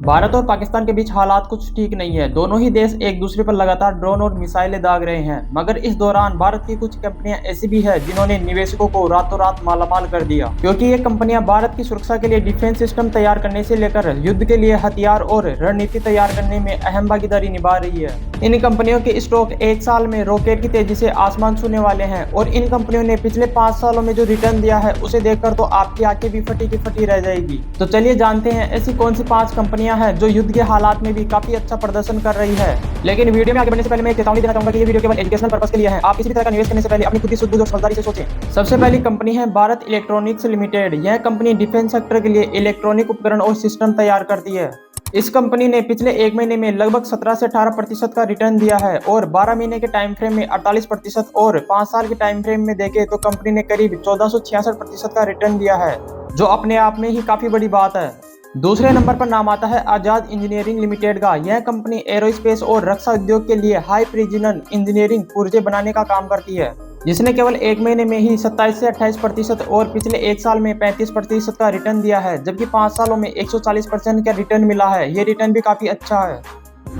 भारत और पाकिस्तान के बीच हालात कुछ ठीक नहीं है। दोनों ही देश एक दूसरे पर लगातार ड्रोन और मिसाइलें दाग रहे हैं, मगर इस दौरान भारत की कुछ कंपनियां ऐसी भी है जिन्होंने निवेशकों को रातों रात मालामाल कर दिया, क्योंकि ये कंपनियां भारत की सुरक्षा के लिए डिफेंस सिस्टम तैयार करने से लेकर युद्ध के लिए हथियार और रणनीति तैयार करने में अहम भागीदारी निभा रही है। इन कंपनियों के स्टॉक एक साल में रॉकेट की तेजी से आसमान छूने वाले हैं और इन कंपनियों ने पिछले 5 सालों में जो रिटर्न दिया है उसे देखकर तो आपकी आंखें भी फटी की फटी रह जाएगी। तो चलिए जानते हैं ऐसी कौन सी 5 कंपनियां हैं जो युद्ध के हालात में भी काफी अच्छा प्रदर्शन कर रही है। लेकिन वीडियो में आगे बढ़ने से पहले मैं चेतावनी देना चाहूंगा कि ये वीडियो केवल एजुकेशनल पर्पस के लिए है। आप किसी भी तरह का निवेश करने से पहले अपनी खुद की सूझबूझ और समझदारी से सोचें। सबसे पहली कंपनी है भारत इलेक्ट्रॉनिक्स लिमिटेड। यह कंपनी डिफेंस सेक्टर के लिए इलेक्ट्रॉनिक उपकरण और सिस्टम तैयार करती है। इस कंपनी ने पिछले एक महीने में लगभग 17 से 18% का रिटर्न दिया है और 12 महीने के टाइम फ्रेम में 48% और 5 साल के टाइम फ्रेम में देखें तो कंपनी ने करीब 1466% का रिटर्न दिया है, जो अपने आप में ही काफी बड़ी बात है। दूसरे नंबर पर नाम आता है आजाद इंजीनियरिंग लिमिटेड का। यह कंपनी एरोस्पेस और रक्षा उद्योग के लिए हाई प्रिसिजन इंजीनियरिंग पुर्जे बनाने का काम करती है, जिसने केवल एक महीने में ही 27 से 28% और पिछले एक साल में 35% का रिटर्न दिया है, जबकि 5 सालों में 140% का रिटर्न मिला है। ये रिटर्न भी काफी अच्छा है।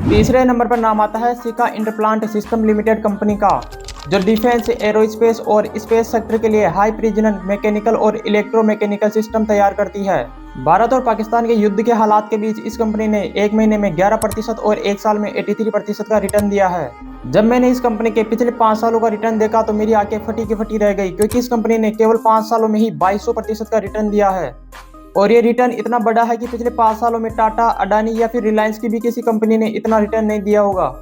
तीसरे नंबर पर नाम आता है सिका इंटरप्लांट सिस्टम लिमिटेड कंपनी का, जो डिफेंस, एरोस्पेस और स्पेस सेक्टर के लिए हाई प्रिसिजन मैकेनिकल और इलेक्ट्रोमैकेनिकल सिस्टम तैयार करती है। भारत और पाकिस्तान के युद्ध के हालात के बीच इस कंपनी ने एक महीने में 11% और एक साल में 83% का रिटर्न दिया है। जब मैंने इस कंपनी के पिछले 5 सालों का रिटर्न देखा तो मेरी आंखें फटी की फटी रह गई, क्योंकि इस कंपनी ने केवल 5 सालों में ही 2200% का रिटर्न दिया है। और ये रिटर्न इतना बड़ा है कि पिछले 5 सालों में टाटा, अडानी या फिर रिलायंस की भी किसी कंपनी ने इतना रिटर्न नहीं दिया होगा।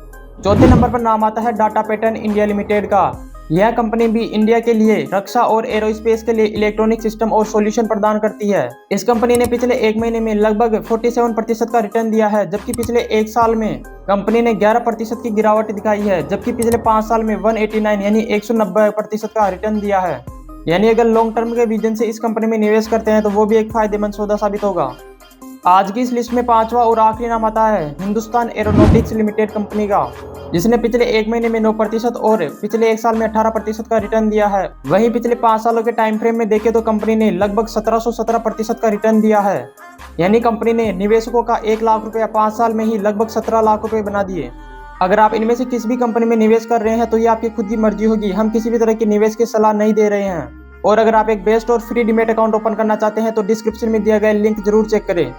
चौथे नंबर पर नाम आता है डाटा पैटर्न इंडिया लिमिटेड का। यह कंपनी भी इंडिया के लिए रक्षा और एरोस्पेस के लिए इलेक्ट्रॉनिक सिस्टम और सॉल्यूशन प्रदान करती है। इस कंपनी ने पिछले एक महीने में लगभग 47% का रिटर्न दिया है, जबकि पिछले एक साल में कंपनी ने 11% की गिरावट दिखाई है, जबकि पिछले 5 साल में 189 यानी 190% का रिटर्न दिया है। यानी अगर लॉन्ग टर्म के विजन से इस कंपनी में निवेश करते हैं तो वो भी एक फायदेमंद सौदा साबित होगा। आज की इस लिस्ट में 5वां और आखिरी नाम आता है हिंदुस्तान एरोनॉटिक्स लिमिटेड कंपनी का, जिसने पिछले एक महीने में 9% और पिछले एक साल में 18% का रिटर्न दिया है। वहीं पिछले 5 सालों के टाइम फ्रेम में देखें तो कंपनी ने लगभग 1717% का रिटर्न दिया है। यानी कंपनी ने निवेशकों का 1 लाख रुपया 5 साल में ही लगभग 17 लाख रुपए बना दिए। अगर आप इनमें से किसी भी कंपनी में निवेश कर रहे हैं तो ये आपकी खुद की मर्जी होगी। हम किसी भी तरह की निवेश की सलाह नहीं दे रहे हैं। और अगर आप एक बेस्ट और फ्री डीमैट अकाउंट ओपन करना चाहते हैं तो डिस्क्रिप्शन में दिया गया लिंक जरूर चेक करें।